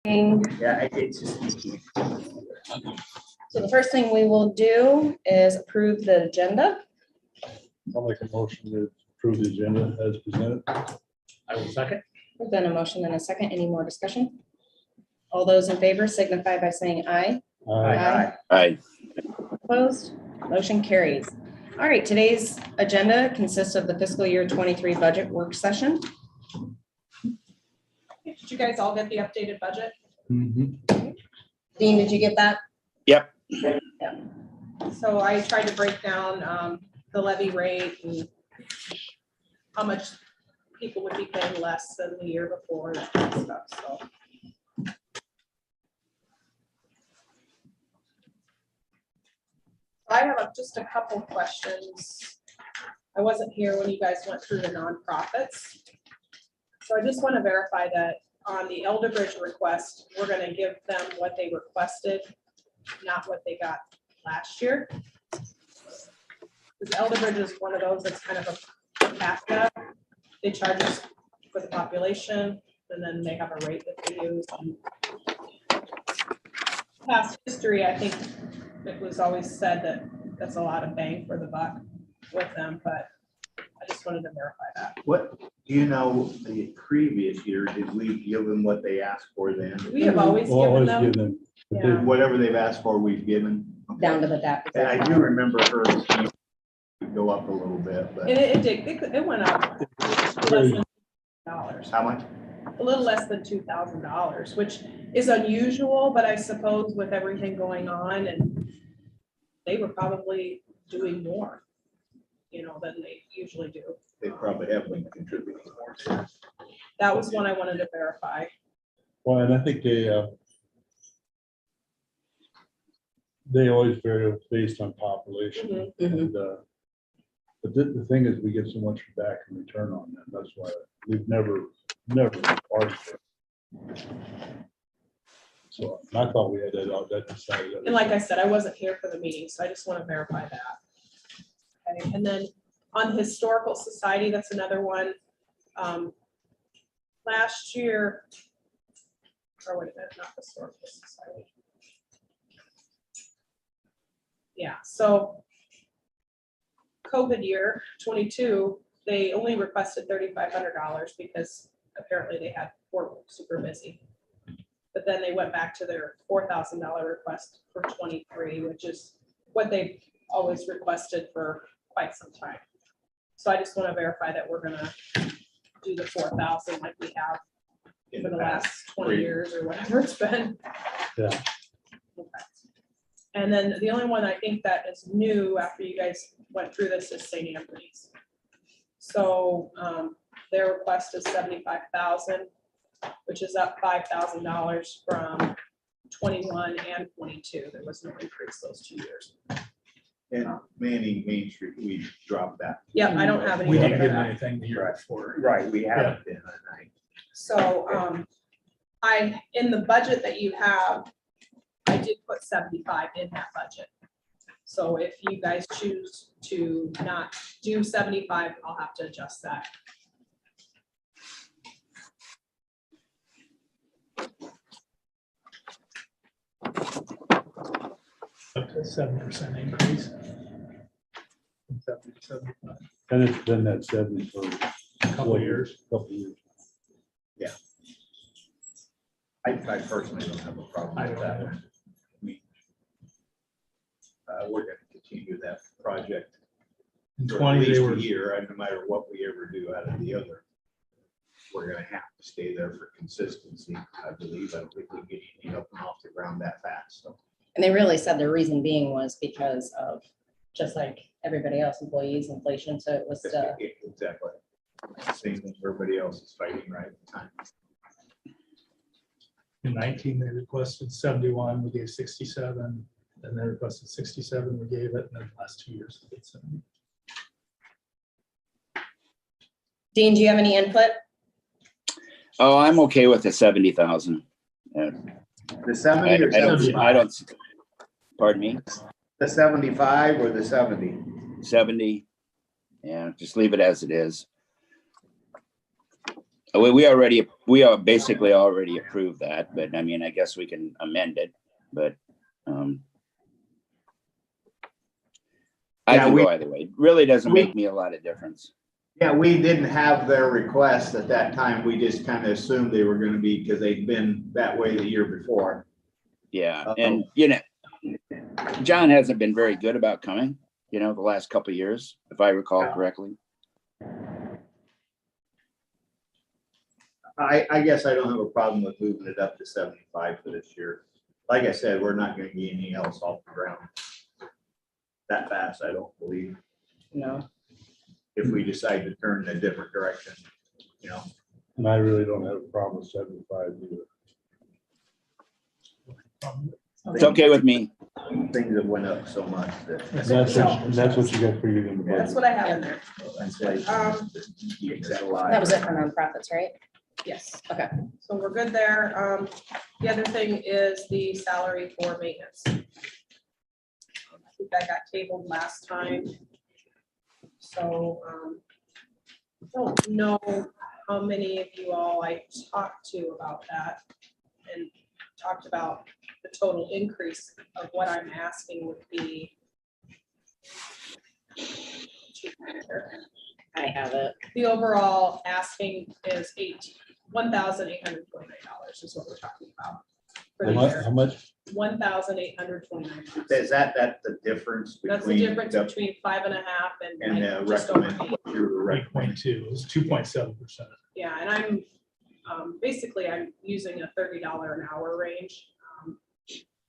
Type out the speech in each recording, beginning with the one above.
Yeah, it's just. So the first thing we will do is approve the agenda. I'll make a motion to approve the agenda as presented. I will second. We've done a motion and a second. Any more discussion? All those in favor signify by saying aye. Aye. Aye. Opposed? Motion carries. All right, today's agenda consists of the fiscal year 23 budget work session. Did you guys all get the updated budget? Mhm. Dean, did you get that? Yep. So I tried to break down the levy rate and how much people would be paying less than the year before, that kind of stuff, so. I have just a couple questions. I wasn't here when you guys went through the nonprofits. So I just want to verify that on the Elder Bridge request, we're going to give them what they requested, not what they got last year. Because Elder Bridge is one of those that's kind of a CAFCA. They charge us for the population, and then they have a rate that they use. Past history, I think it was always said that that's a lot of bang for the buck with them, but I just wanted to verify that. What, do you know, the previous year, did we give them what they asked for then? We have always given Always them. give them. Yeah. Whatever they've asked for, we've given. Down to the DAP. And I do remember her go up a little bit, And but it did, it went up less than $2,000, how much? a little less than $2,000, which is unusual, but I suppose with everything going on, and they were probably doing more, you know, than they usually do. They probably have been contributing more. That was one I wanted to verify. Well, and I think they always vary based on population. Mhm. And, but the thing is, we get so much back in return on that. That's why we've never argued it. So I thought we had that decided. And like I said, I wasn't here for the meeting, so I just want to verify that. Okay, and then on the Historical Society, that's another one. Last year, or wait a minute, not Historical Society. Yeah, so COVID year 22, they only requested $3,500 because apparently they were super busy. But then they went back to their $4,000 request for 23, which is what they've always requested for quite some time. So I just want to verify that we're gonna do the 4,000 like we have In for the past last 20 years or whatever it's been. Yeah. Okay. And then the only one I think that is new after you guys went through this is St. Anthony's. So their request is 75,000, which is up $5,000 from 21 and 22. There was no increase those 2 years. And Manning Main Street, we dropped that. Yep, I don't have any. We didn't for give them that. anything the year before. Right, we haven't been, and So in the budget that you have, I did put 75 in that budget. So if you guys choose to not do 75, I'll have to adjust that. Up to 7% increase. From 70 to 75. And it's been that 70 for a Couple of years. Couple of years. I personally don't have a problem I with don't that. either. We're gonna continue that project In for at 20, least they a were, year, and no matter what we ever do out of the other, we're gonna have to stay there for consistency, I believe. I don't think we get anything up and off the ground that fast, so. And they really said the reason being was because of, just like everybody else, employees, inflation, so it was, Exactly. Same thing everybody else is fighting right at the time. in 19, they requested 71, we gave 67, and they requested 67, we gave it, and then the last 2 years. we did 70. Dean, do you have any input? Oh, I'm okay with the 70,000. The 70 or 75? I don't, pardon me, The 75 or the 70? 70. Yeah, just leave it as it is. We are basically already approved that, but I mean, I guess we can amend it, but, I Yeah, can we- go either way. It really doesn't we- make me a lot of difference. Yeah, we didn't have their request at that time. We just kind of assumed they were gonna be, because they'd been that way the year before. Yeah, and John hasn't been very good about coming, the last couple of years, if I recall correctly. I guess I don't have a problem with moving it up to 75 for this year. Like I said, we're not gonna get anything else off the ground that fast, I don't believe, No, if we decide to turn in a different direction, And I really don't have a problem with 75 either. It's okay with me. Things have went up so much that. That's what you got figured in the That's budget. what I have in there. Keeps that alive. that was it for nonprofits, right? Yes. Okay. So we're good there. The other thing is the salary for maintenance. I think that got tabled last time. So, don't know how many of you all I talked to about that and talked about the total increase of what I'm asking would be. I have it. The overall asking is $1,829 is what we're talking about. For the year. How much? $1,829. Is that the difference That's the between difference the, between 5.5 and and the like just over recommend, 8. your recommend? 8.2, it was 2.7%. Yeah, and I'm, basically, I'm using a $30 an hour range.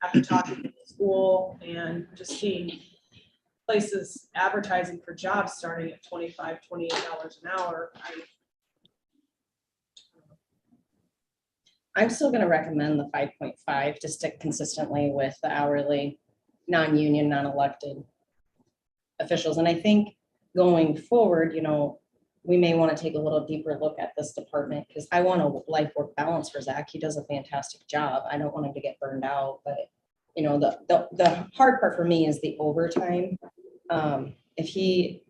After talking to the school and just seeing places advertising for jobs starting at $25, $28 an hour, I'm still gonna recommend the 5.5 to stick consistently with the hourly, non-union, non-elected officials. And I think going forward, we may want to take a little deeper look at this department, because I want a life-work balance for Zach. He does a fantastic job. I don't want him to get burned out, but the hard part for me is the overtime. If he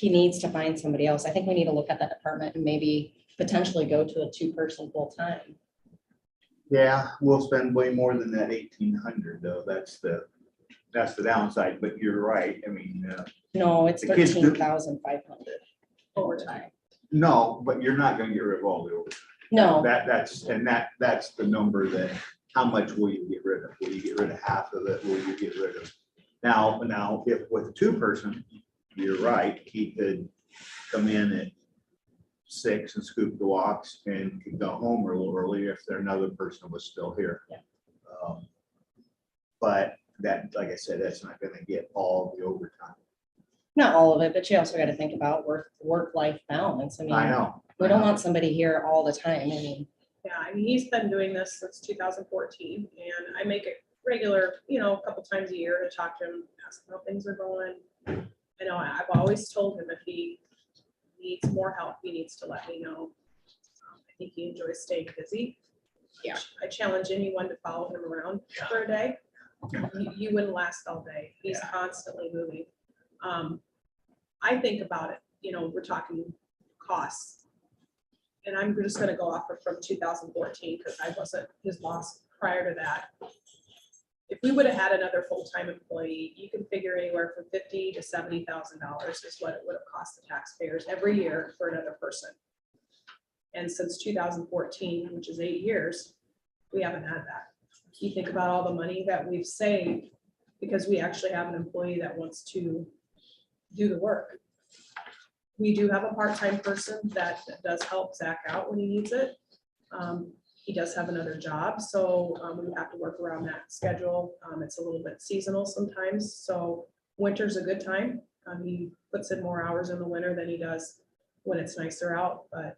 needs to find somebody else, I think we need to look at that department and maybe potentially go to a 2-person full-time. Yeah, we'll spend way more than that 1,800 though. That's the downside, but you're right. I mean, No, it's The kids do- 13,500 overtime. no, but you're not gonna get rid of all the overtime. No, That's the number that, how much will you get rid of? Will you get rid of half of it? Will you get rid of? Now, if with a 2-person, you're right, he could come in at 6 and scoop the walks and could go home a little early if there another person was still here. Yeah. But that, like I said, that's not gonna get all the overtime. not all of it, but you also got to think about work-life balance. I I mean, know. we don't want somebody here all the time. I mean, Yeah, I mean, he's been doing this since 2014, and I make it regular, a couple times a year to talk to him, ask him how things are going. I know I've always told him if he needs more help, he needs to let me know. I think he enjoys staying busy. Yeah. I challenge anyone to follow him around for a day. You wouldn't last all day. He's constantly moving. I think about it, we're talking costs. And I'm just gonna go off from 2014 because I wasn't his boss prior to that. If we would have had another full-time employee, you can figure anywhere from $50,000 to $70,000 is what it would have cost the taxpayers every year for another person. And since 2014, which is 8 years, we haven't had that. You think about all the money that we've saved because we actually have an employee that wants to do the work. We do have a part-time person that does help Zach out when he needs it. He does have another job, so we have to work around that schedule. It's a little bit seasonal sometimes, so winter's a good time. He puts in more hours in the winter than he does when it's nicer out, but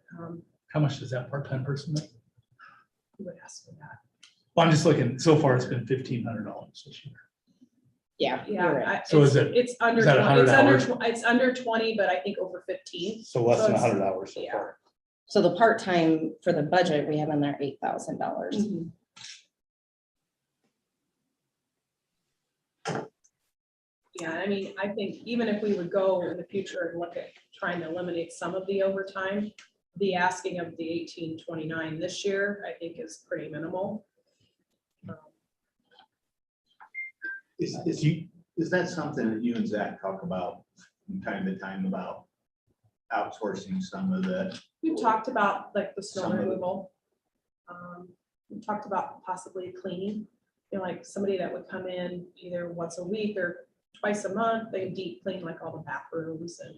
How much does that part-time person make? who would ask for that? Well, I'm just looking, so far it's been $1,500 this year. yeah, Yeah. you're right. So is it- It's under, is that 20 it's 100 under, hours? it's under 20, but I think over 15. So less So than it's- 100 hours so yeah. far. So the part-time for the budget, we have in there $8,000. Mhm. Yeah, I mean, I think even if we would go in the future and look at trying to eliminate some of the overtime, the asking of the 1829 this year, I think is pretty minimal. Is that something that you and Zach talk about from time to time about outsourcing some of the, We've talked about like the snow Some of it. removal. We talked about possibly cleaning, you know, like somebody that would come in either once a week or twice a month, they deep clean like all the bathrooms and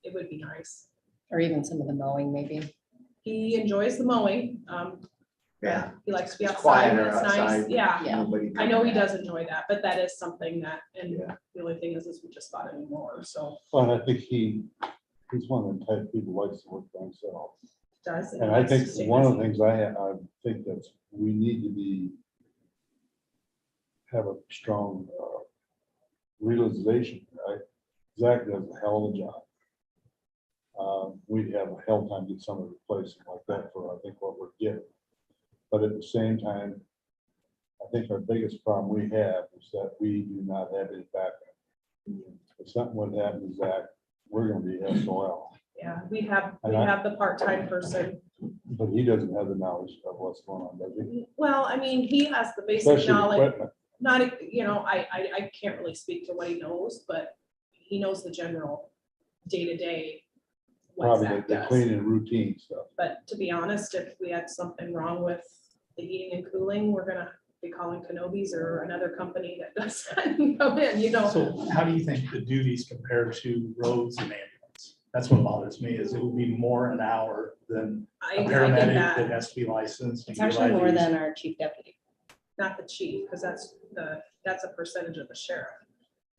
it would be nice. Or even some of the mowing, maybe. He enjoys the mowing. yeah, He likes to be It's outside when quieter it's nice. outside. Yeah, Yeah. nobody. I know he does enjoy that, but that is something that, and Yeah. the only thing is we just bought a new mower, so Well, I think he's one of the type of people who likes to work by himself. does. And I think one of the things I think that we need to have a strong realization, right? Zach does a hell of a job. We'd have a hell time to get some replacement like that for, I think, what we're getting. But at the same time, I think our biggest problem we have is that we do not have any backup. If something would happen to Zach, we're gonna be SOL. Yeah, we have And I- the part-time person. But he doesn't have the knowledge of what's going on, does he? Well, I mean, he has the basic Especially knowledge, equipment. not, you know, I can't really speak to what he knows, but he knows the general day-to-day. What Probably Zach the does. cleaning routine stuff. But to be honest, if we had something wrong with the heating and cooling, we're gonna be calling Kenobi's or another company that does that and come in, you know? So how do you think the duties compare to roads and ambulance? That's what bothers me, is it would be more an hour than I a think paramedic that that, has to be licensed. and It's give actually more IDs. than our chief deputy. not the chief, because that's a percentage of the sheriff.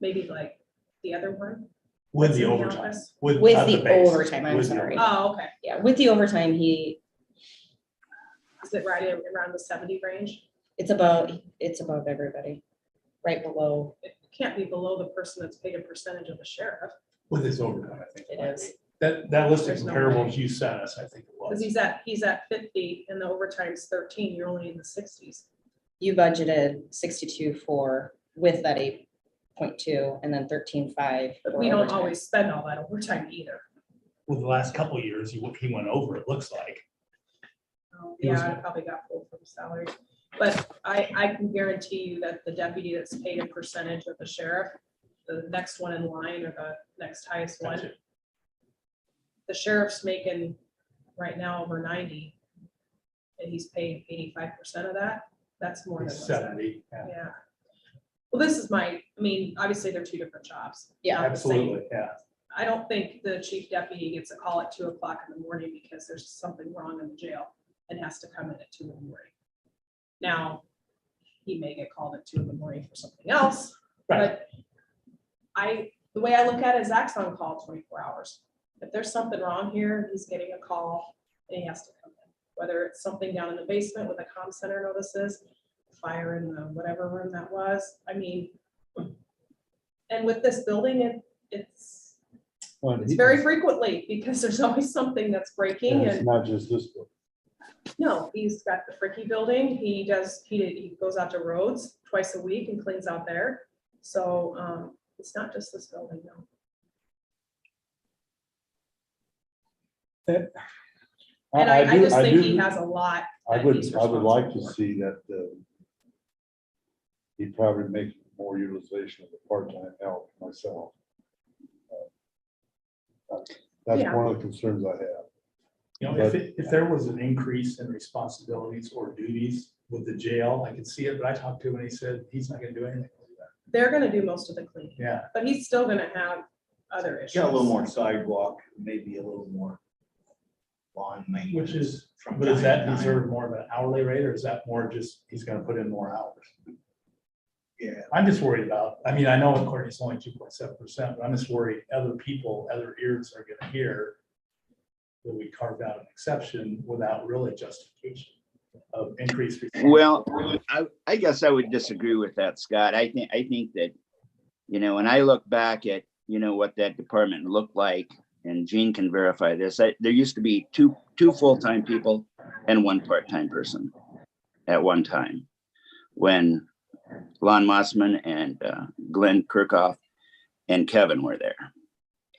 Maybe like the other one. With What's the in the overtime. office? With not the base, overtime, I'm with the sorry. overtime. Oh, okay. Yeah, with the overtime, Is it right around the 70 range? it's above everybody, right below. It can't be below the person that's paid a percentage of the sheriff, With his overtime, I think. It might is. be. That list of There's no comparables way. you sent us, I think it because was. he's at 50 and the overtime's 13, you're only in the 60s. You budgeted 62 for with that 8.2 and then 13.5. But for we don't overtime. always spend all that overtime either. With the last couple of years, he went over, it looks like. He was- Yeah, I probably got pulled from salary, but I can guarantee you that the deputy that's paid a percentage of the sheriff, the next one in line or the next highest one, Gotcha. the sheriff's making right now over 90. And he's paid 85% of that. That's more than He's what's that? 70. Yeah, Yeah. Well, this is I mean, obviously they're two different jobs. Yeah, not the same. absolutely, yeah. I don't think the chief deputy gets a call at 2:00 in the morning because there's something wrong in the jail and has to come in at 2 in the morning. Now, he may get called at 2 in the morning for something else, Right. but the way I look at it is Zach's on call 24 hours. If there's something wrong here, he's getting a call and he has to come in, whether it's something down in the basement with a comm center notices, fire in the whatever room that was. I mean, and with this building, it's very frequently because there's always something that's breaking And it's and not just this book. no, he's got the Fricky building. He goes out to roads twice a week and cleans out there. So it's not just this building, no. And I just think he has a lot. I that would he's like to responsible for. see that he'd probably make more utilization of the part-time help myself. That's Yeah. one of the concerns I have. You know, if there was an increase in responsibilities or duties with the jail, I could see it, but I talked to him and he said he's not gonna do anything with that. They're gonna do most of the cleaning, Yeah, but he's still gonna have other issues. Got a little more sidewalk, maybe a little more lawn maintenance. which is, from but does time that to time. deserve more of an hourly rate or is that more just, he's gonna put in more hours? Yeah, I'm just worried about, I mean, I know according it's only 2.7%, but I'm just worried other people, other ears are gonna hear that we carved out an exception without really justification of increased. Well, I guess I would disagree with that, Scott. I think that, when I look back at, what that department looked like, and Gene can verify this, there used to be two full-time people and one part-time person at one time. When Lon Mossman and Glenn Kirkhoff and Kevin were there.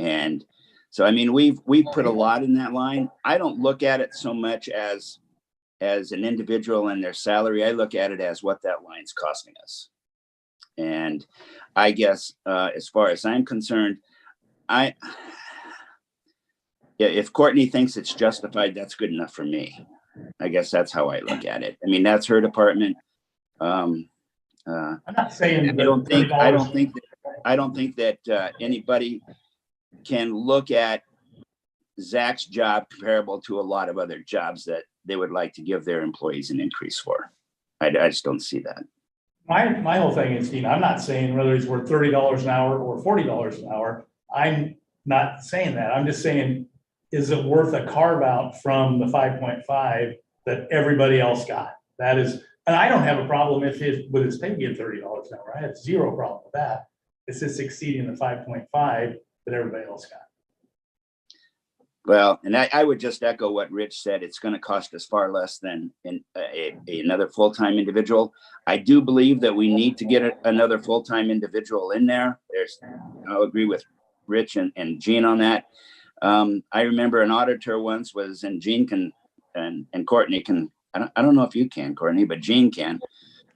And So, I mean, we've put a lot in that line. I don't look at it so much as an individual and their salary. I look at it as what that line's costing us. And I guess, as far as I'm concerned, yeah, if Courtney thinks it's justified, that's good enough for me. I guess that's how I look at it. I mean, that's her department. I'm not saying. I don't think that anybody can look at Zach's job comparable to a lot of other jobs that they would like to give their employees an increase for. I just don't see that. My whole thing is, Dean, I'm not saying whether he's worth $30 an hour or $40 an hour. I'm not saying that. I'm just saying, is it worth a carve out from the 5.5 that everybody else got? That is, and I don't have a problem with his pay being $30 an hour. I have zero problem with that. It's just exceeding the 5.5 that everybody else got. Well, and I would just echo what Rich said. It's going to cost us far less than another full-time individual. I do believe that we need to get another full-time individual in there. I'll agree with Rich and Gene on that. I remember an auditor once was, and Gene can, and Courtney can, I don't know if you can, Courtney, but Gene can,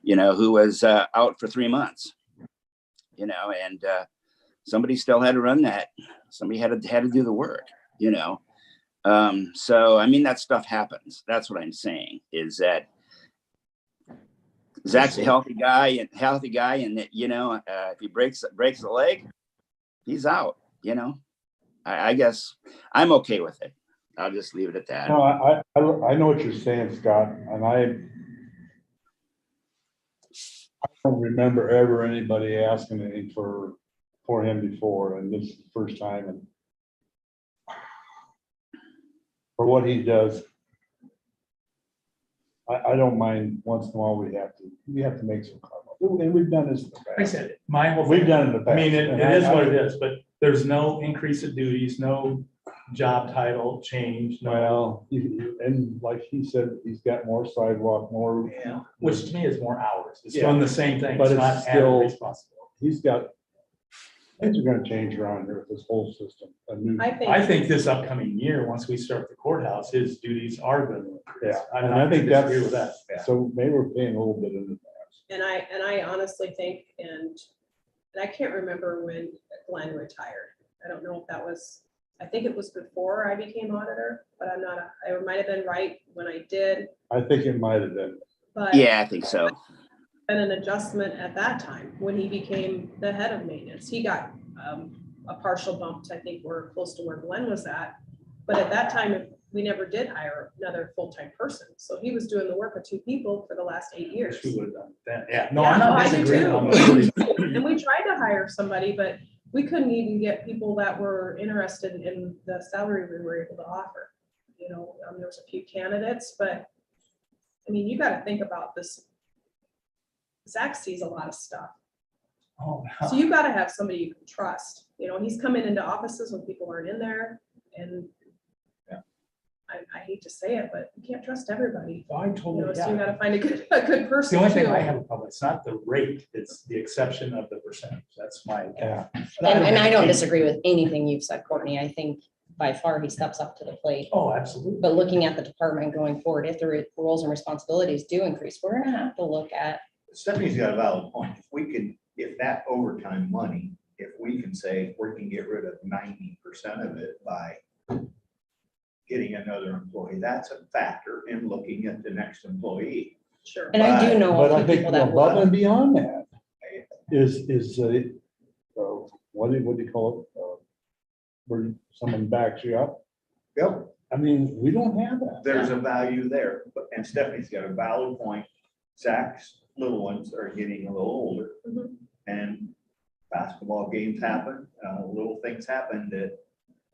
who was out for 3 months, and somebody still had to run that. Somebody had to do the work. So I mean, that stuff happens. That's what I'm saying, is that Zach's a healthy guy, and that, if he breaks the leg, he's out. I guess I'm okay with it. I'll just leave it at that. No, I know what you're saying, Scott, and I don't remember ever anybody asking anything for him before, and this is the first time. And for what he does, I don't mind once in a while we have to make some carve-out. And we've done this in the I past. said, my whole. We've done it in the past. I mean, it And is what it is, but there's no increase of duties, no job title change, no, Well, and like he said, he's got more sidewalk, more. Yeah. which to me is more hours. It's Yeah. doing the same thing. But It's it's not still- added responsibility. He's got, things are gonna change around here with this whole system. I think this upcoming year, once we start the courthouse, his duties are going to increase. Yeah, I'm and not I think gonna disagree with that. So maybe we're paying a little bit in advance. And I honestly think, and I can't remember when Glenn retired. I don't know if that was, I think it was before I became auditor, but I might have been right when I did, I think it might have been. but. Yeah, I think so. Been an adjustment at that time when he became the head of maintenance. He got a partial bump to, I think we're close to where Glenn was at. But at that time, we never did hire another full-time person. So he was doing the work of 2 people for the last 8 years. We would have done that. Yeah, no, Yeah, I'm not I do disagreeing too. on the And we tried to hire somebody, but we couldn't even get people that were interested in the salary we were able to offer. There was a few candidates, but I mean, you got to think about this. Zach sees a lot of stuff. Oh, So you got to have somebody you can trust. He's coming into offices when people aren't in there, and Yeah. I hate to say it, but you can't trust everybody. I totally, So you got yeah. to find a good person. The only thing too. I have a problem, it's not the rate, it's the exception of the percentage. That's my. Yeah. And I don't disagree with anything you've said, Courtney. I think by far he steps up to the plate. Oh, absolutely. But looking at the department going forward, if the roles and responsibilities do increase, we're gonna have to look at, Stephanie's got a valid point. If that overtime money, if we can say we can get rid of 90% of it by getting another employee, that's a factor in looking at the next employee. Sure. and I do know But a I few think people that above will. and beyond that is what do you call it? Where someone backs you up. Yep, I mean, we don't have that. there's a value there, and Stephanie's got a valid point. Zach's little ones are getting a little older, Mhm. and basketball games happen, little things happen that,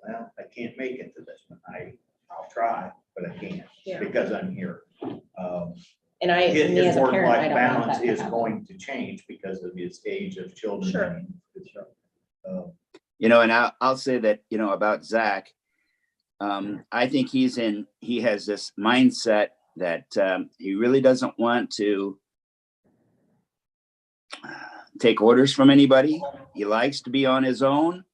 well, I can't make it to this one. I'll try, but I can't Yeah. because I'm here. And me His as a parent, I work-life don't want balance that to is happen. going to change because of his age of children. Sure. And I'll say that, about Zach, I think he has this mindset that he really doesn't want to take orders from anybody. He likes to be on his own.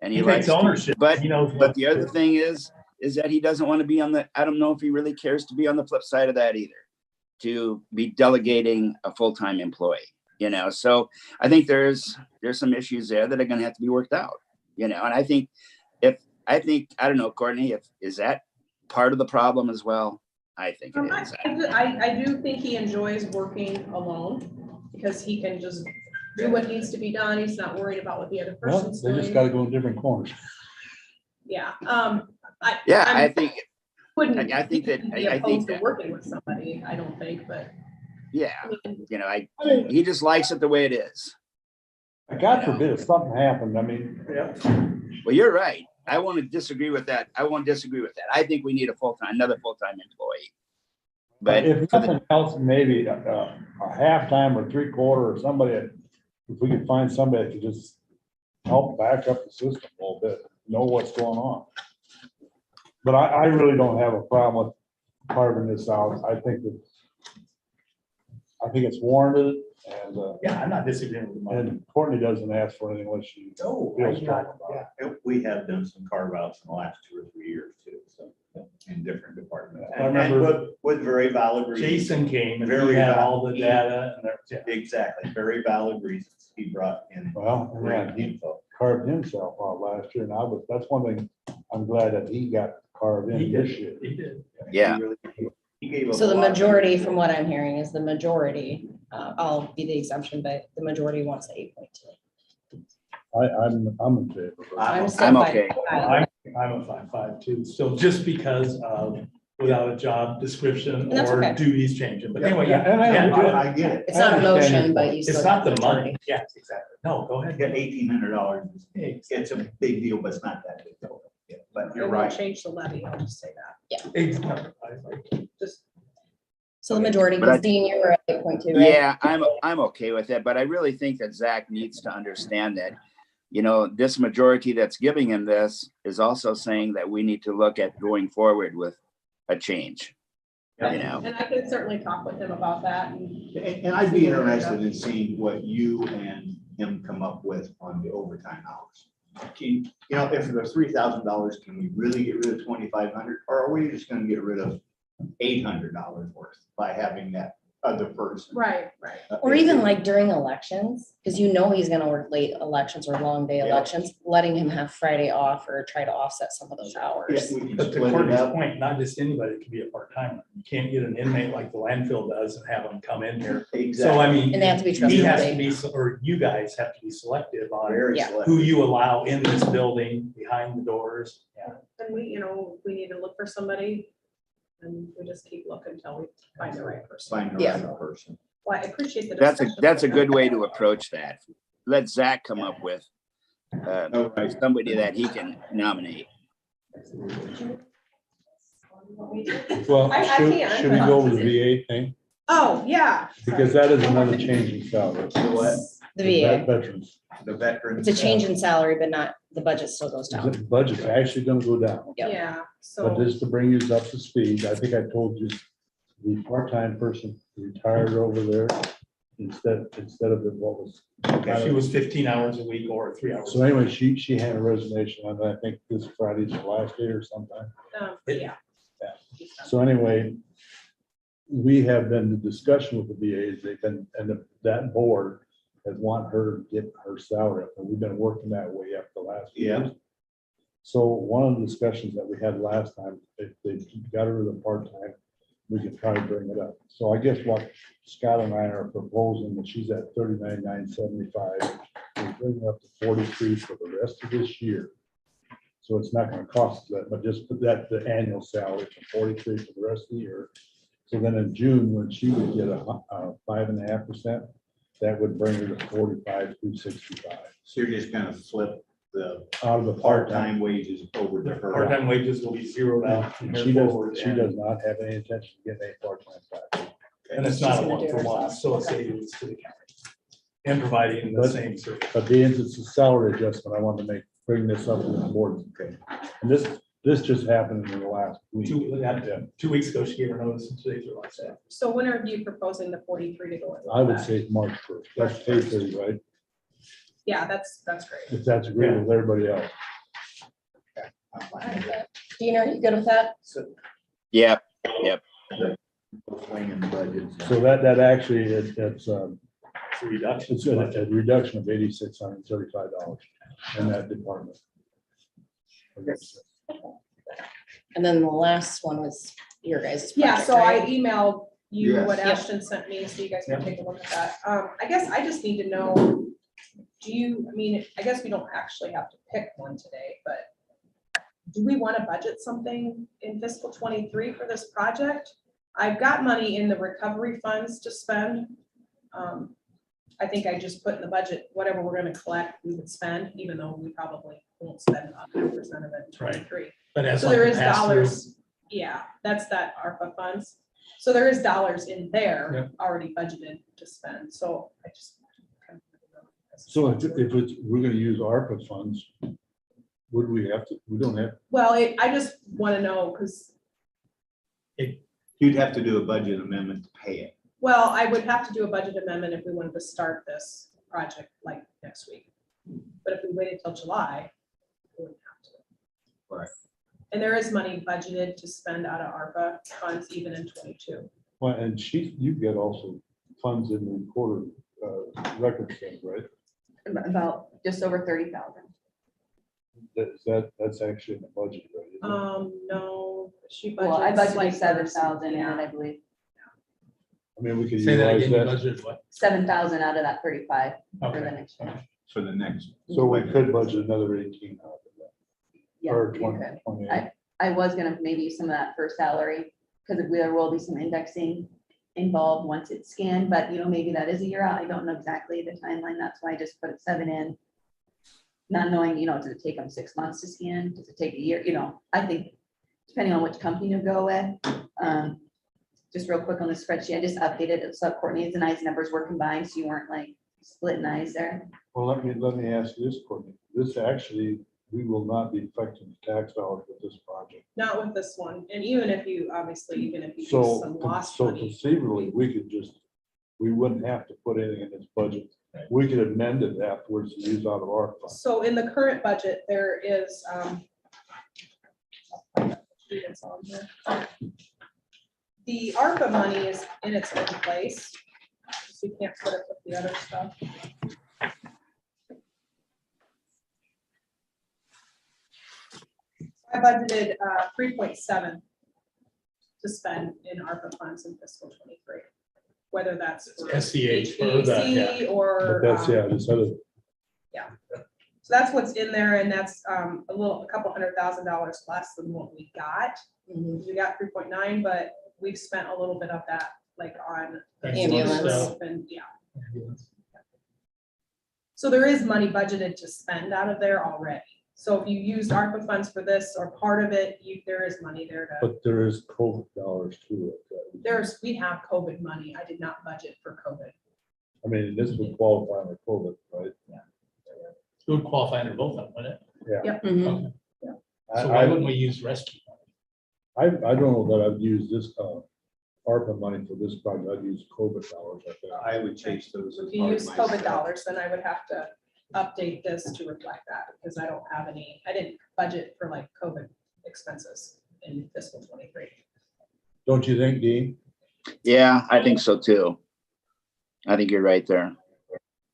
And He likes takes to- ownership. But, He knows. but the other thing is that he doesn't want to be on the, I don't know if he really cares to be on the flip side of that either, to be delegating a full-time employee, so I think there's some issues there that are gonna have to be worked out, and I think I don't know, Courtney, is that part of the problem as well? I think it is. I do think he enjoys working alone because he can just do what needs to be done. He's not worried about what the other Well, person's they just doing. gotta go in different corners. Yeah. Yeah, I I think, wouldn't. I think that- be I think opposed to that- working with somebody, I don't think, but. yeah, I mean, he just likes it the way it is. God forbid if something happened, I mean, Well, you're right. I won't disagree with that. I think we need another full-time employee. But if for the, nothing else, maybe a halftime or three-quarter or somebody, if we could find somebody that could just help back up the system a little bit, know what's going on. But I really don't have a problem with carving this out. I think it's warranted, and Yeah, I'm not disagreeing with Mike. and Courtney doesn't ask for anything unless she No, feels I'm strong not, about it. yeah. We have done some carve outs in the last 2 or 3 years too, so, in different departments. I And remember- with very valid reasons. Jason came and he Very had bad. all the data and there, yeah. Exactly, very valid reasons. He brought in. Well, yeah, great he info. carved himself out last year, and that's one thing I'm glad that he got carved He in did. this year. He did. Yeah. He gave us So a the lot of majority, information. from what I'm hearing, is the majority, I'll be the exception, but the majority wants the 8.2. I'm in favor. of it. I'm still I'm fine okay. with that. I'm a 5.5 too, still just because of without a job description And that's or okay. duties changing, but Yeah, anyway, yeah, and I yeah, understand. do it. I get it. It's not a I understand motion, your but point. you still. It's not have the majority. money, yes, exactly, no, go ahead. Get $1,800. Exactly. It's a big deal, but it's not that big deal. Yeah, But It you're won't right. change the levy, I'll just say that. Just, So the majority, But I- because Dean, you were at 8.2, right? Yeah, I'm okay with that, but I really think that Zach needs to understand that, this majority that's giving him this is also saying that we need to look at going forward with a change. and I can certainly talk with him about that and. And I'd be interested in seeing what you and him come up with on the overtime hours. If there's $3,000, can we really get rid of 2,500, or are we just gonna get rid of $800 worth by having that other person? Right. Or even like during elections, because he's gonna work late elections or long day Yeah. elections, letting him have Friday off or try to offset some of those Yeah, hours. we can But to split it Courtney's up. point, not just anybody can be a part-timer. You can't get an inmate like the landfill does and have them come in here. So Exactly. I mean, And they have to be he has to trustworthy. be, or you guys have to be selective on Very Yeah. selective. who you allow in this building, behind the doors. Yeah. And we need to look for somebody and we just keep looking until we find the right person. Find the Yeah. right person. Well, I appreciate the That's discussion. a good way to approach that. Let Zach come up with All right. somebody that he can nominate. Well, I should can, we but- go over the VA thing? Oh, yeah. Because that is another change in salary. The what? The Vet- VA, Veterans. The veterans. it's a change in salary, but not, the budget still goes Is down. it- The budget's actually gonna go down. Yep. Yeah, But so, just to bring you up to speed, I think I told you, the part-time person retired over there instead of what was. She was 15 hours a week or 3 hours. So anyway, she had a resignation, and I think this Friday's the last day or sometime. yeah. So anyway, we have been in discussion with the VAs, they've been, and that board has want her to get her salary up, and we've been working that way up the last few years. So one of the discussions that we had last time, if they got rid of the part-time, we could try to bring it up. So I guess what Scott and I are proposing, that she's at 39,975, we bring it up to 43 for the rest of this year. So it's not gonna cost us that, but just put that, the annual salary from 43 for the rest of the year. So then in June, when she would get a 5.5%, that would bring her to 45,265 So you're just gonna flip the out of the part-time. part-time wages over to her. Part-time wages will be zeroed out from She here does, forward. she does not have any intention of getting a part-time back. And it's She's not a gonna do one-for-one, herself. still a savings to the county. And providing the But- same service. But Dan's, it's a salary adjustment. I wanted to bring this up to the board. Okay. And this just happened in the last week. 2 weeks ago, she gave her notice and today's her last day. So when are you proposing the 43 to go? in? I would say March 1st. That's pay period, right? Yeah, that's great. if that's agreeable with everybody else. I'm fine with that. Dean, are you good with that? So, Yeah, swinging the budgets. So that actually, it's, It's a reduction. it's a reduction of $8,635 in that department. And then the last one was your guys' Yeah, project, so I right? emailed you what Yes. Yep. Ashton sent me, so you guys can take a look at that. I guess I just need to know, I mean, I guess we don't actually have to pick one today, but do we want to budget something in fiscal 23 for this project? I've got money in the recovery funds to spend. I think I just put in the budget, whatever we're gonna collect, we would spend, even though we probably won't spend 100% of it in Right. 23. But as So like there a is pass-through, dollars, yeah, that's that ARPA funds. So there is dollars in there already budgeted to spend, so I just. So if it's, we're gonna use ARPA funds, would we have to, we don't have, Well, I just want to know, because, You'd have to do a budget amendment to pay it. well, I would have to do a budget amendment if we wanted to start this project like next week. But if we waited till July, we wouldn't have to. Right. And there is money budgeted to spend out of ARPA funds even in 22. well, and you've got also funds in the recorder, record thing, right? About just over 30,000. That's actually in the budget, right? isn't it? No, she budgeted. Well, I budgeted like 7,000 in it, yeah. I believe. I mean, we could say that utilize again, you that, budget what? 7,000 out of that 35 for the Okay. next year. For the next. so we could budget another 18 out of that, Yeah, or you 20, could. 28. I was gonna maybe use some of that for salary, because there will be some indexing involved once it's scanned, but maybe that is a year out. I don't know exactly the timeline. That's why I just put 7 in. Not knowing, does it take them 6 months to scan? Does it take a year? I think depending on which company you go with. Just real quick on the spreadsheet, I just updated it. So Courtney's and I's numbers were combined, so you weren't like splitting eyes there. Well, let me ask you this, Courtney. This actually, we will not be affecting the tax dollars with this project. Not with this one, and even if you use So, some lost so money. conceivably, we wouldn't have to put anything in this budget. We could amend it afterwards to use out of our funds. So in the current budget, there is, it's on here. The ARPA money is in its own place, so you can't put it with the other stuff. I budgeted 3.7 to spend in ARPA funds in fiscal 23, whether that's for SCH for that, yeah. HVAC or. But that's, this other, So that's what's in there, and that's a couple $100,000 less than what we got. Mhm. We got 3.9, but we've spent a little bit of that, like on. Ambulance. roof And, yeah, so there is money budgeted to spend out of there already. So if you used ARPA funds for this or part of it, there is money there to, but there is COVID dollars too. we have COVID money. I did not budget for COVID. I mean, this would qualify under COVID, right? It would qualify under both of them, wouldn't it? Mhm. Okay. So why wouldn't we use rescue? I don't know that I'd use this, ARPA money for this project. I'd use COVID dollars, I think. I would chase those. as If you part of use my COVID stuff. dollars, then I would have to update this to reflect that, because I don't have any, I didn't budget for like COVID expenses in fiscal 23. Don't you think, Dean? yeah, I think so too. I think you're right there.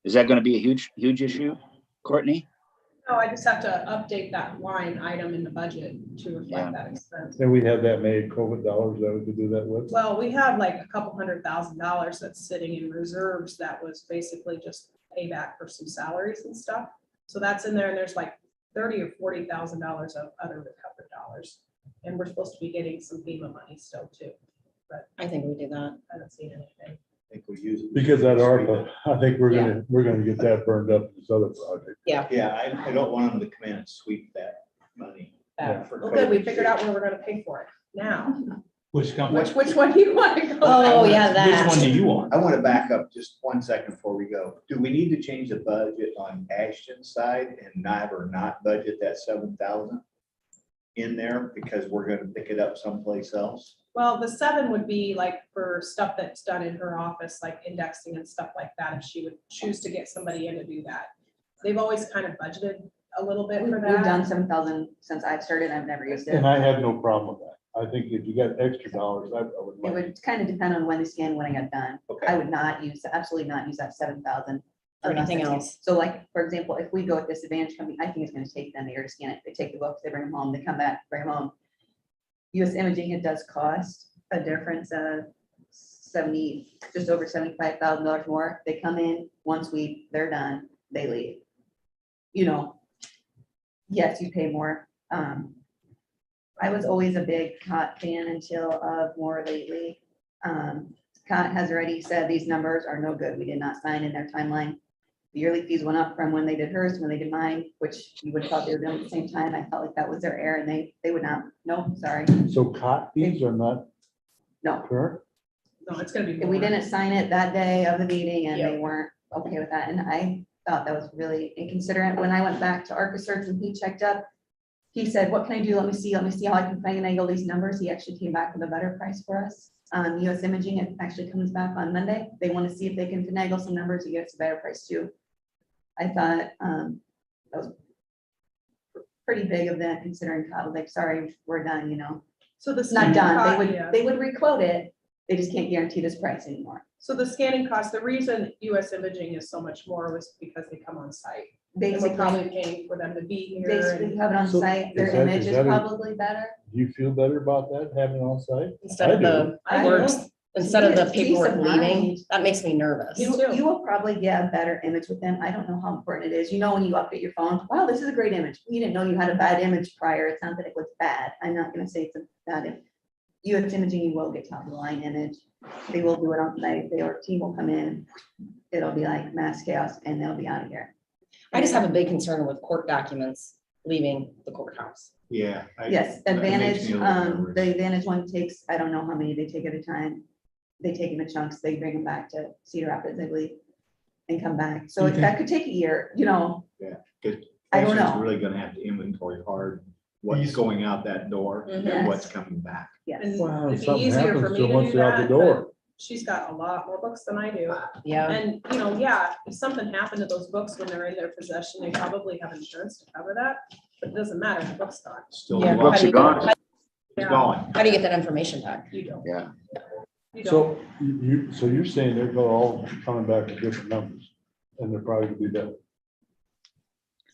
Is that gonna be a huge issue, Courtney? No, I just have to update that line item in the budget to Yeah. reflect that expense. And we have that many COVID dollars that we could do that with? Well, we have like a couple $100,000 that's sitting in reserves that was basically just payback for some salaries and stuff. So that's in there, and there's like $30,000 or $40,000 of other recovered dollars. And we're supposed to be getting some FEMA money still too. I think we do that. I haven't seen anything. I think we use. it. Because that ARPA, I think we're gonna get that burned up in this other project. Yeah, I don't want them to come in and sweep that money. Yeah. for Well, good, we COVID. figured out where we're gonna pay for it now. Which company? Which one do you want to go? Oh, with? yeah, Which one that. do you want? I want to back up just 1 second before we go. Do we need to change the budget on Ashton's side and not budget that 7,000 in there because we're going to pick it up someplace else? Well, the 7 would be like for stuff that's done in her office, like indexing and stuff like that, if she would choose to get somebody in to do that. they've always kind of budgeted a little bit We've for done that. 7,000 since I've started. I've never used it. And I have no problem with that. I think if you got extra dollars, I would It like. would kind of depend on when the scan, when I got done. I Okay, would not use, absolutely not use that 7,000. Or unless anything I scan. else. So like, for example, if we go with this Advantage company, I think it's gonna take them a year to scan it. They take the books, they bring them home, they come back, bring them home. US Imaging, it does cost a difference of 70, just over $75,000 more. They come in once week, they're done, they leave. You know, yes, you pay more. I was always a big COT fan until more lately. COT has already said these numbers are no good. We did not sign in their timeline. The yearly fees went up from when they did hers to when they did mine, which you would have thought they were doing at the same time. I felt like that was their error and they would not, no, sorry, So cot fees are not no. current? No, it's gonna be. We more. didn't sign it that day of the meeting and they Yep. weren't okay with that. And I thought that was really inconsiderate. When I went back to ArcaSearch and he checked up, he said, what can I do? Let me see how I can finagle these numbers. He actually came back with a better price for us. US Imaging, it actually comes back on Monday. They want to see if they can finagle some numbers to get us a better price too. I thought that was pretty big of that considering COT was like, sorry, we're done, you know. So the It's not scanning done. cost, yeah. They would requote it. They just can't guarantee this price anymore. So the scanning cost, the reason US Imaging is so much more was because they come on site. And we're probably Basically, paying for them to be here. basically and- have it on So site. Their is that- image is is that a- probably better. Do you feel better about that, having it on site? Instead of I the I do. works, instead of the It's peace paperwork of leaving, mind. that makes me nervous. Me too. You will probably get a better image with them. I don't know how important it is. You know, when you update your phone, wow, this is a great image. You didn't know you had a bad image prior. It's not that it was bad. I'm not gonna say it's a bad image. US Imaging, you will get top of the line image. They will do it on site. Their team will come in. It'll be like mass chaos and they'll be out of here. I just have a big concern with court documents leaving the courthouse. yeah. Yes, that makes Advantage, me a little nervous. the Advantage one takes, I don't know how many they take at a time. They take them in chunks, they bring them back to Cedar Rapids, I believe, and come back. So Do you that could take a year, you know. Good. I don't Commission's know. Really gonna have to inventory hard what's Yes. going out that door Mhm. and what's coming back. Yes. And Well, it'd be something easier for happens me to to once do they're out the that, door. but she's got a lot more books than I do. Yeah, And, you know, yeah, if something happened to those books when they're in their possession, they probably have insurance to cover that, but it doesn't matter, the book's gone. Still, Yeah, a lot. Books are gone. It's Yeah, gone. how do you get that information back? You don't, Yeah. you don't. So so you're saying they're going all coming back with different numbers and they're probably gonna be better.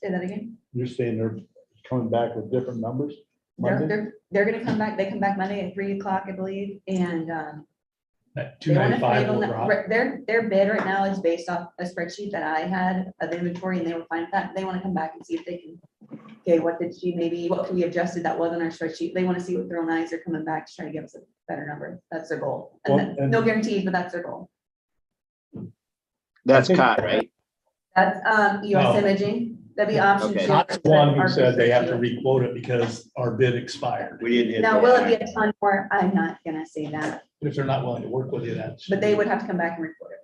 Say that again. You're saying they're coming back with different numbers? Monday? They're gonna come back, they come back Monday at 3 o'clock, I believe, and, That they wanna 295 finagle will the- drop. Their bid right now is based off a spreadsheet that I had of the inventory and they were fine with that. They wanna come back and see if they can, okay, what did she maybe, what could we adjusted that wasn't our spreadsheet? They wanna see with their own eyes, they're coming back to try to give us a better number. That's their goal. Well, And and- no guarantees, but that's their goal. That's I think- cot, right? That's, US No. Imaging, that'd be option Okay. two. Scott's the one who Our said they have to spreadsheet. requote it because our bid expired. We didn't hit. Now, that. will it be a ton more? I'm not gonna say that, But if they're not willing to work with you, that's. but they would have to come back and report it.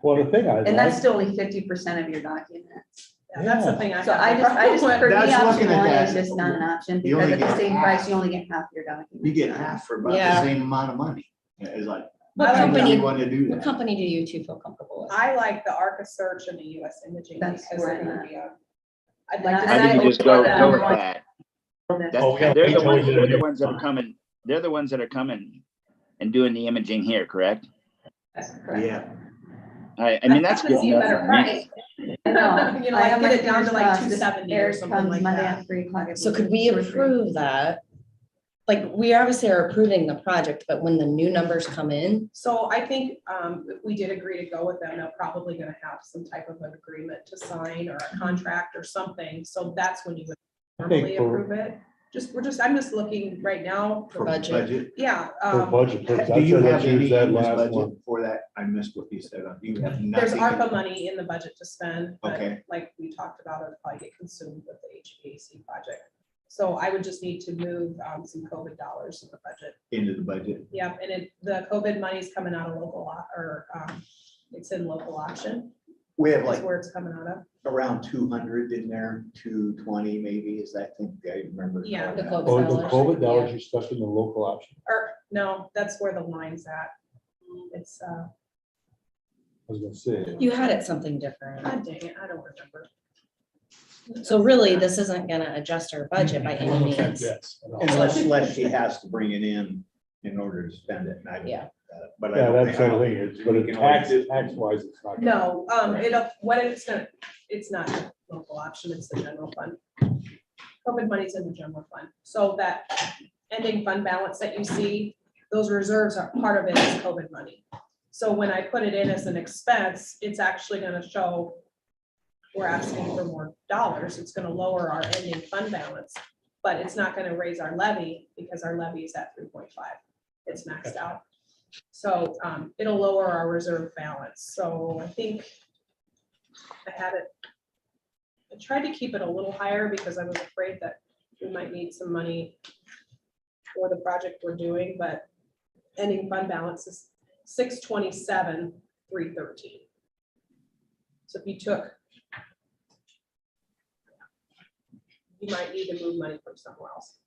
Well, the thing I And that's like, still only 50% of your documents. Yeah, that's the Yeah. thing I So have. I a just, problem with. for me, That's option looking at one that. is just not an option, You because only at the get same half. price, you only get half your documents. You get half for about the Yeah. same amount of money. It's like, What why would company, you want to do what that? company do you two feel comfortable with? I like the ArcaSearch and the US Imaging That's because where they're I'm gonna at. be I'd And like to. I- I think see you just both go of go them. with that. Oh, we That's, gotta they're wait the till we ones, get a they're the new- ones that are coming, they're the ones that are coming and doing the imaging here, correct? That's correct. Yeah, I mean, that's I'd good see a enough better for me. price. I know. You know, I like have get my it down to fingers like crossed. This 270 or Eric something comes like Monday that. at 3 o'clock. I So believe, could we 2 or 3. approve that? Like, we obviously are approving the project, but when the new numbers come in, So I think if we did agree to go with them, they're probably gonna have some type of an agreement to sign or a contract or something. So that's when you would I think normally for- approve it. I'm just looking right now. for budget. Yeah. for budget purposes, Do I you said have let's any use that in this last budget one. for that? I missed what you said. Do you have There's nothing? ARPA money in the budget to spend, but Okay. like we talked about, it'll probably get consumed with the HVAC project. So I would just need to move some COVID dollars in the budget. Into the budget? Yep, and the COVID money's coming out of it's in local option, We have that's like where it's coming out of. around 200 in there, 220 maybe, is that, I think I remember. Yeah, the correctly. COVID. Oh, the COVID dollars are stuck in the local option. Or, no, that's where the line's at. It's, was gonna say. You had it something different. God dang it, I don't remember. So really, this isn't gonna adjust our budget by any Won't affect means. this at all. Unless she has to bring it in order to spend it. And I don't- Yeah. But I Yeah, don't that's think- the I don't thing, think it's, but we it's can always- tax wise, it's not. No, what it's gonna, it's not a local option, it's the general fund. COVID money's in the general fund, so that ending fund balance that you see, those reserves are, part of it is COVID money. So when I put it in as an expense, it's actually gonna show we're asking for more dollars, it's gonna lower our ending fund balance, but it's not gonna raise our levy because our levy is at 3.5. It's maxed out. So it'll lower our reserve balance. So I think I had it, I tried to keep it a little higher because I was afraid that we might need some money for the project we're doing, but ending fund balance is 627,313. So if you took, you might need to move money from somewhere else.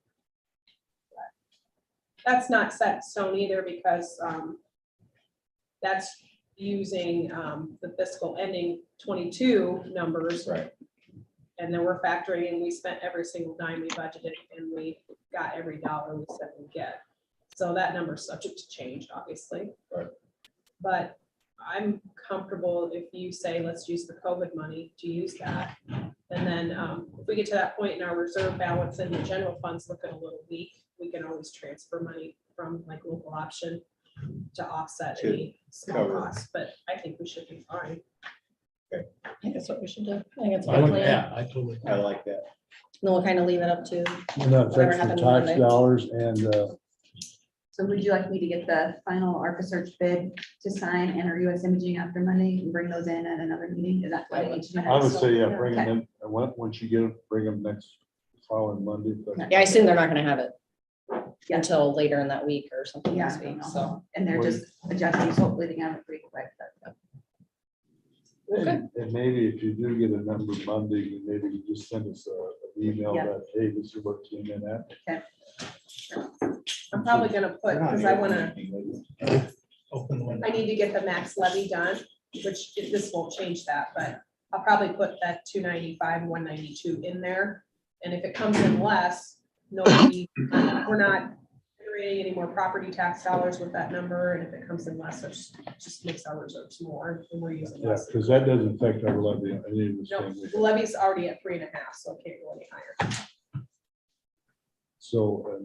That's not set in stone either because that's using the fiscal ending 22 numbers. Right. And then we're factoring in, we spent every single dime we budgeted and we got every dollar we said we'd get. So that number's subject to change, obviously. Right. But I'm comfortable if you say, let's use the COVID money to use that. And then if we get to that point in our reserve balance and the general fund's looking a little weak, we can always transfer money from like local option to offset To any small cover. costs, but I think we should be fine. I think that's what we should do. I think it's a I good would- plan. Yeah, I totally. I like that. Then we'll kind of leave it up to, And that's Whatever extra happened tax Monday. dollars and, So would you like me to get the final ARPA search bid to sign and our US imaging after Monday and bring those in at another meeting? Is that what I need to do? I would say, yeah, bring Okay. them in, and once you get them, bring them next following Monday. but- yeah, I assume they're not gonna have it Yeah. until later in that week or something Yeah, this I don't week, know. so. And they're just adjusting, so hopefully they can have it pretty quick. but- And maybe if you do get a number Monday, you maybe you just send us an email Yeah. that, hey, this is what came in at. I'm probably gonna put, because I wanna, Open the window. I need to get the max levy done, which this won't change that, but I'll probably put that 295, 192 in there. And if it comes in less, nobody, we're not generating any more property tax dollars with that number. And if it comes in less, it just makes our reserves more and we're using Yeah, less. because that doesn't affect our levy, any of the No, same. the levy's already at 3.5, so it can't go any higher. So,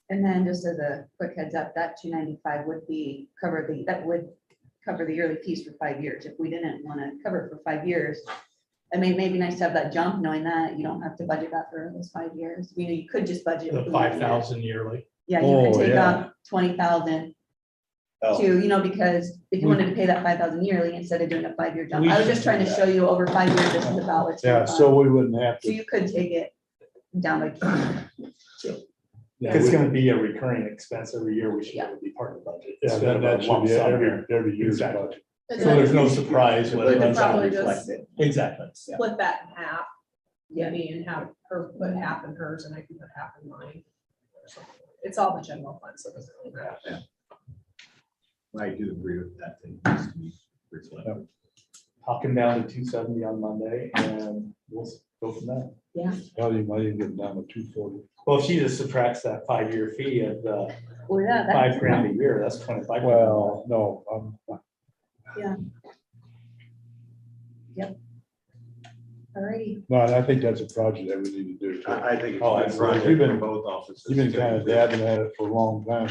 And then just as a quick heads up, that 295 would cover the yearly fees for 5 years. If we didn't want to cover it for 5 years, I mean, maybe nice to have that jump, knowing that you don't have to budget that for those 5 years. You know, you could just budget. The 5,000 yearly. Yeah, you Oh, could take yeah. off 20,000 Oh, to, because if you wanted to pay that 5,000 yearly instead of doing a 5-year jump. We I was should just trying to do show you over 5 years, this is about what's. yeah, going so on. we wouldn't have So to. you could take it down by. Yeah, It's we- gonna be a recurring expense every year. We should Yeah. have it be part of the budget. Yeah, instead of a that should lump be sum here. every year's Exactly. budget. And So then there's no surprise when it could runs out. probably reflect just it. Exactly. Yeah. split that in half, Yeah. maybe, and have her put half in hers and I can put half in mine. or something. It's all the general fund, so it doesn't really matter. I do agree with that. Thing needs to be reflected. Talk him down to 270 on Monday and we'll go from there. Hell, you might even get down to 240. Well, if she just subtracts that 5-year fee of the Well, yeah, that's. $5,000 a year, that's 25. Well, no, Alrighty, no, I think that's a project that we need to do. too. I think it's Oh, a good absolutely. project You've for been- both offices. You've been kind of dabbing at it for a long time.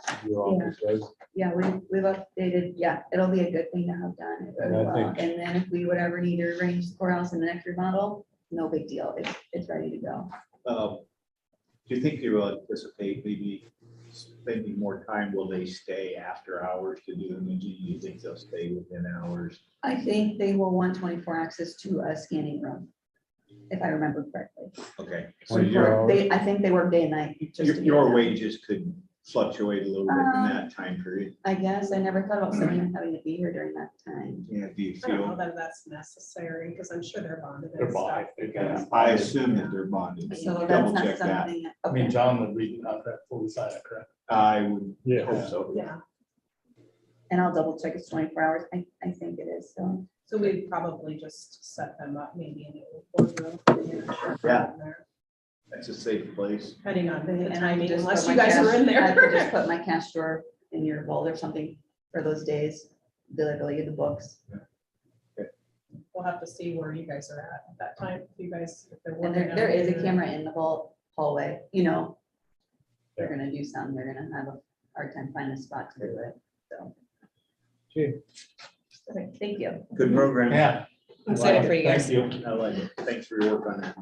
but Your office does. yeah, we've updated, yeah, it'll be a good thing to have done. It And really I will. think- And then if we would ever need to arrange the courthouse in the next remodel, no big deal, it's ready to go. Do you think you will anticipate maybe spending more time? Will they stay after hours to do imaging? Do you think they'll stay within hours? I think they will want 24 access to a scanning room, if I remember correctly. Okay. So 24 your, hours. I think they work day and night. just to get it your done. wages could fluctuate a little bit in that time period. I guess, I never thought about someone having to be here during that time. Yeah, do you I don't know feel? that that's necessary, because I'm sure they're bonded They're and stuff. bonded, they've got- I assume that they're bonded. So that's Double not check that. something. I mean, Okay. John would read the contract before we sign it, correct? I would Yeah. hope so. Yeah, And I'll double check it's 24 hours. I think it is, so. So we'd probably just set them up maybe in the boardroom. Yeah. That's a safe place. Depending on the And I can timing, just unless put you my guys are in I could just there. put my cash drawer in your vault or something for those days. Be like, leave the books. We'll have to see where you guys are at that time. If you guys, if they're And working. there on is a it. camera in the vault hallway, you know. They're gonna do some, they're gonna have a hard time finding a spot to do it, so. Okay. Okay, thank you. Good program. Yeah. I'm excited for you guys. Thank you. I like it. Thanks for your work on that.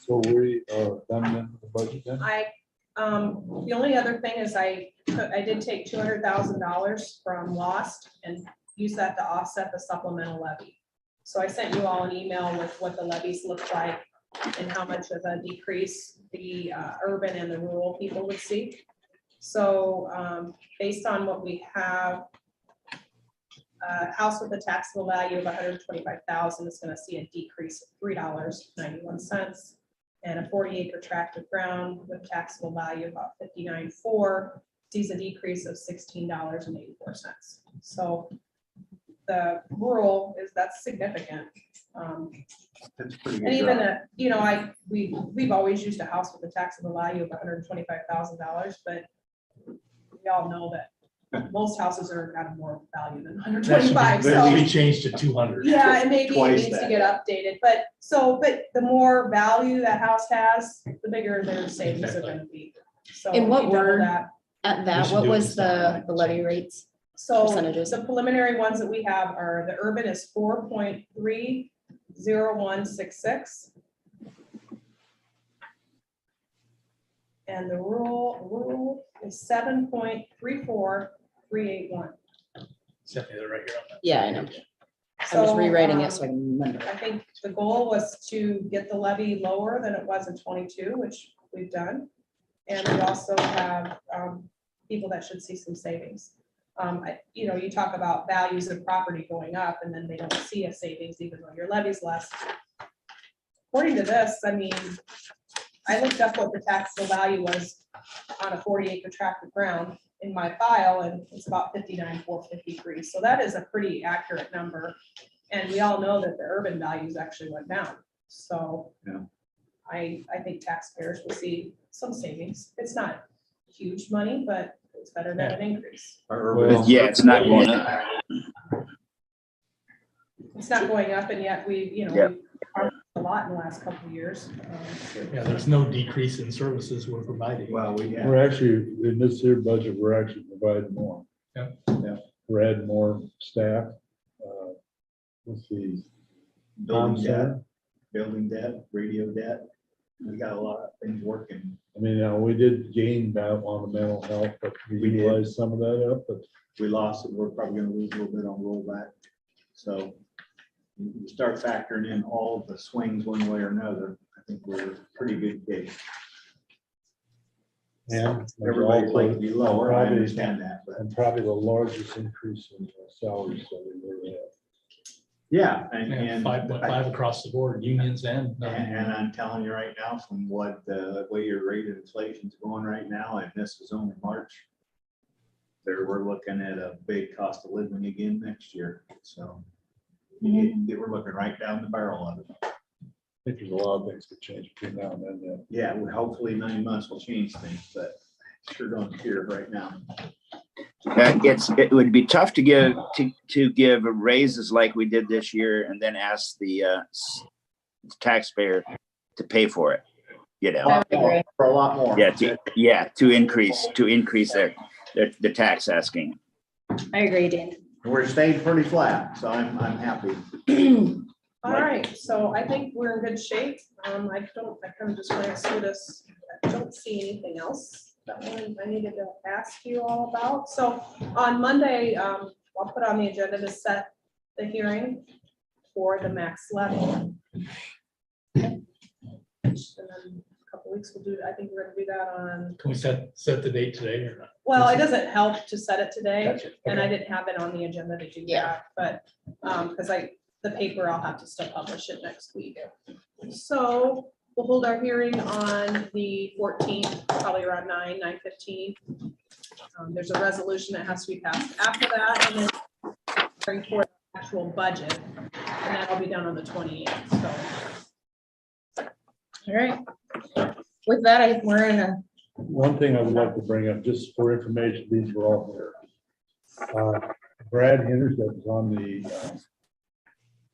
So we are done then with the budget then? The only other thing is I did take $200,000 from lost and use that to offset the supplemental levy. So I sent you all an email with what the levies look like and how much of a decrease the urban and the rural people would see. So based on what we have, a house with a taxable value of $125,000 is going to see a decrease of $3.91. And a 40-acre tract of ground with taxable value about $59,400 sees a decrease of $16.84. So the rural that's significant. That's pretty And good. even, job. we've always used a house with a taxable value of $125,000, but we all know that most houses are got more value than That should 125. be- that should So be changed to 200. yeah, and maybe it Twice needs to that. get updated, but the more value that house has, the bigger their savings are Exactly. gonna be. So And what we double were- that. At We that, should what do it was this time. the levy rates? So Percentages. the preliminary ones that we have are, the urban is 4.30166. And the rural is 7.34381. Stephanie, they're right here on that. Yeah, I know. I'm just rewriting it so I um, can remember. I think the goal was to get the levy lower than it was in 22, which we've done. And we also have people that should see some savings. You talk about values of property going up and then they don't see a savings even though your levy's less. According to this, I mean, I looked up what the taxable value was on a 40-acre tract of ground in my file and it's about $59,453. So that is a pretty accurate number. And we all know that the urban values actually went down. So Yeah. I think taxpayers will see some savings. It's not huge money, but it's better than an increase. Our Well, urban- Yeah, it's not going up. It's not going up and yet we, Yeah. we've talked a lot in the last couple of years. Yeah, there's no decrease in services we're providing. Well, we have. We're actually, in this year budget, we're actually providing more. Yep. Yeah. We're adding more staff. With the Building debt, center. building debt, radio debt. We got a lot of things working. I mean, we did gain that on the mental health, but we We did. utilized some of that up, but We lost it. We're probably gonna lose a little bit on rollback. So you start factoring in all the swings one way or another. I think we're pretty good shape. and there's Everybody's like to also, be lower. I probably- understand that, but and probably the largest increase in salaries that we ever had. yeah, Yeah, and 5.5 across the board, unions and. And I'm telling you right now, from what the way your rate of inflation's going right now, and this is only March. We're looking at a big cost of living again next year, so. We're looking right down the barrel of it. I think there's a lot of things that change between now and then, yeah. Yeah, well, hopefully 9 months will change things, but sure don't appear right now. It would be tough to give raises like we did this year and then ask the taxpayer to pay for it, you know? I would agree. For a lot more. To increase the tax asking. I agree, Dan. We're staying pretty flat, so I'm happy. All right, so I think we're in good shape. I kind of just glanced through this. I don't see anything else that I needed to ask you all about. So on Monday, I'll put on the agenda to set the hearing for the max levy. And then a couple weeks we'll do, I think we're gonna do that on, Can we set the date today or not? well, it doesn't help to set it today. Gotcha. And I Okay. didn't have it on the agenda to do Yeah. that, but, because the paper, I'll have to still publish it next week. So, we'll hold our hearing on the 14th, probably around 9:15. There's a resolution that has to be passed after that, and then bring forth the actual budget, and that'll be done on the 28th, so. All right. With that, we're in a, One thing I would like to bring up, just for information, these were all here. Brad Henners, that was on the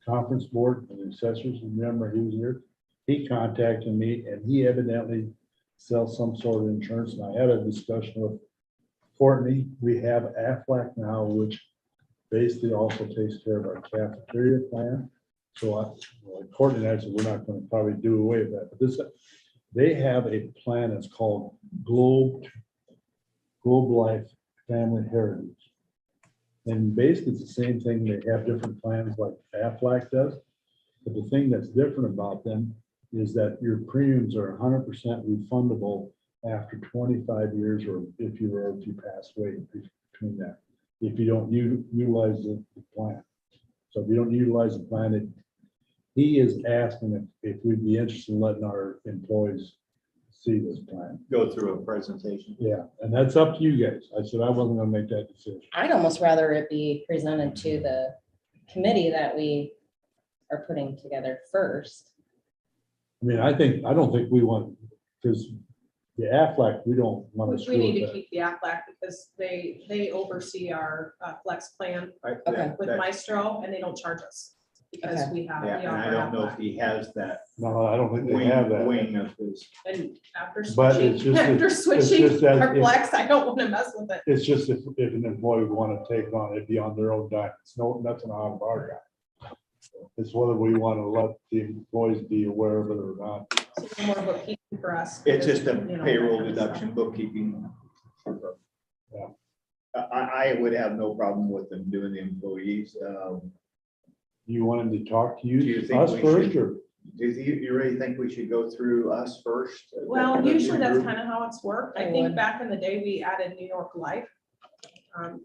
conference board and the assessors, remember he was here? He contacted me and he evidently sells some sort of insurance. And I had a discussion with Courtney. We have Aflac now, which basically also takes care of our cafeteria plan. So Courtney and I said, we're not going to probably do away with that. But this, they have a plan that's called Globe Life Family Heritage. And basically it's the same thing. They have different plans like Aflac does. But the thing that's different about them is that your premiums are 100% refundable after 25 years, or if you pass away between that, if you don't utilize the plan. So if you don't utilize the plan, he is asking if we'd be interested in letting our employees see this plan. Go through a presentation. Yeah, and that's up to you guys. I said I wasn't gonna make that decision. I'd almost rather it be presented to the committee that we are putting together first. I mean, I don't think we want, because the Aflac, we don't want to We screw need with to that. keep the Aflac because they oversee our flex plan Okay. with Maestro, and they don't charge us because Okay. we have. Yeah, we and I offer don't know if Aflac. he has that No, I don't think they have that. wing of his. And after But switching, it's just that- after it's switching just that our if- flex, I don't want to mess with it. It's just if an employee would want to take it on, it'd be on their own dime. It's nothing out of our dime. It's whether we want to let the employees be aware of it or not. So it's more bookkeeping for us. It's just a you know, payroll that kind of stuff. deduction, bookkeeping. Yeah. I would have no problem with them doing the employees. You want him to talk to Do you you, think us we first, should- or? Do you really think we should go through us first? Well, The usually that's group? kind of how it's worked. I I think would. back in the day, we added New York Life.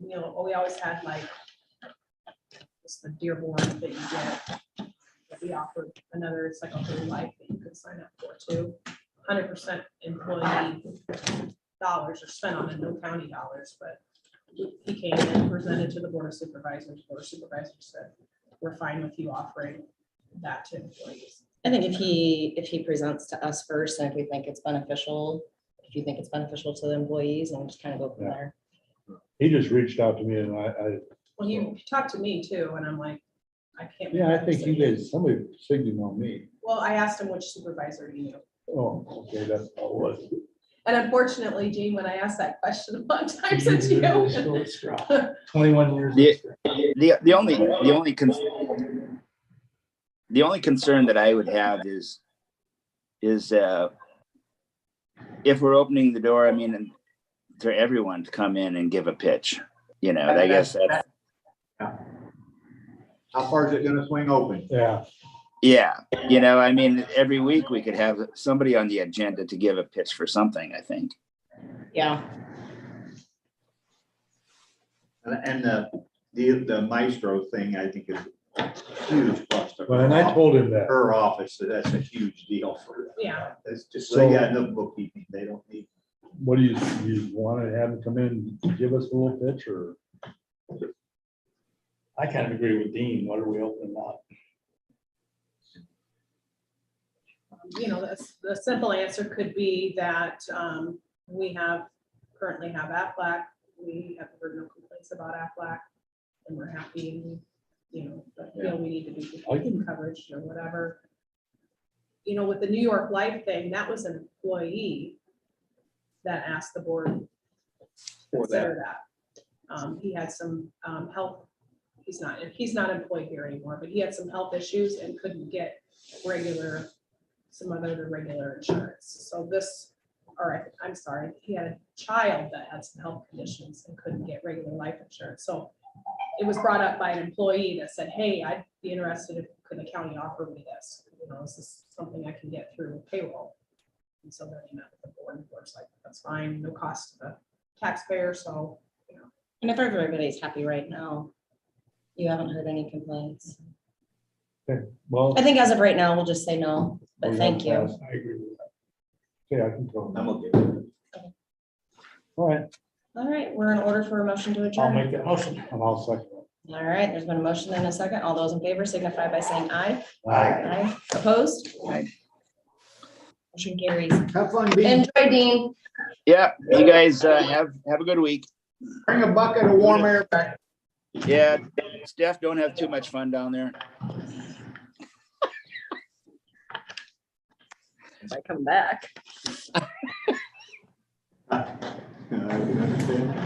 You know, we always had like, it's the Dearborn that you get. That we offered another, it's like a whole life that you could sign up for too. 100% employee dollars are spent on it, no county dollars, but he came and presented to the Board of Supervisors. Board of Supervisors said, we're fine with you offering that to employees. I think if he presents to us first, and if we think it's beneficial, if you think it's beneficial to the employees, and just kind of go from Yeah. there. He just reached out to me and I Well, he talked to me too, and I'm like, I can't. make yeah, I that think you decision. guys, somebody signaled on me. Well, I asked him which supervisor he knew. Oh, okay, that's all it was. And unfortunately, Gene, when I asked that question a lot of times, it's you. 21 years. Yeah. The only concern that I would have is if we're opening the door, I mean, for everyone to come in and give a pitch, you know, I guess that, How far is it gonna swing open? Yeah, yeah, you know, I mean, every week we could have somebody on the agenda to give a pitch for something, I think. Yeah, And the Maestro thing, I think is a huge plus to but and I told him that. her office, so that's a huge deal for them. Yeah. It's just, So- they got no bookkeeping, they don't need. What do you want to have him come in and give us a little pitch, or? I kind of agree with Dean. What are we opening up? You know, the simple answer could be that we currently have Aflac. We have heard no complaints about Aflac, and we're happy, and you know, but feel we need to be getting coverage or whatever. You know, with the New York Life thing, that was an employee that asked the board to For consider that. He had some health, he's not employed here anymore, but he had some health issues and couldn't get some other regular insurance. So I'm sorry, he had a child that had some health conditions and couldn't get regular life insurance. So it was brought up by an employee that said, hey, I'd be interested if could the county offer me this? You know, is this something I can get through payroll? And so then he met with the board, and the board's like, that's fine, no cost to the taxpayer, so, you know. and if everybody's happy right now, you haven't heard any complaints. Well. I think as of right now, we'll just say no, but we thank have you. passed. I agree with that. Okay, I can tell I'm them. okay with it. All right, All right, we're in order for a motion to I'll adjourn. make that motion. and I'll second it. All right, there's been a motion and a second. All those in favor signify by saying aye. Aye. Aye. Opposed? Aye. Motion carries. Have fun being, Enjoy, Dean. Yeah, you guys have a good week. bring a bucket of warm air back. Yeah, Steph, don't have too much fun down there. If I come back. I can understand.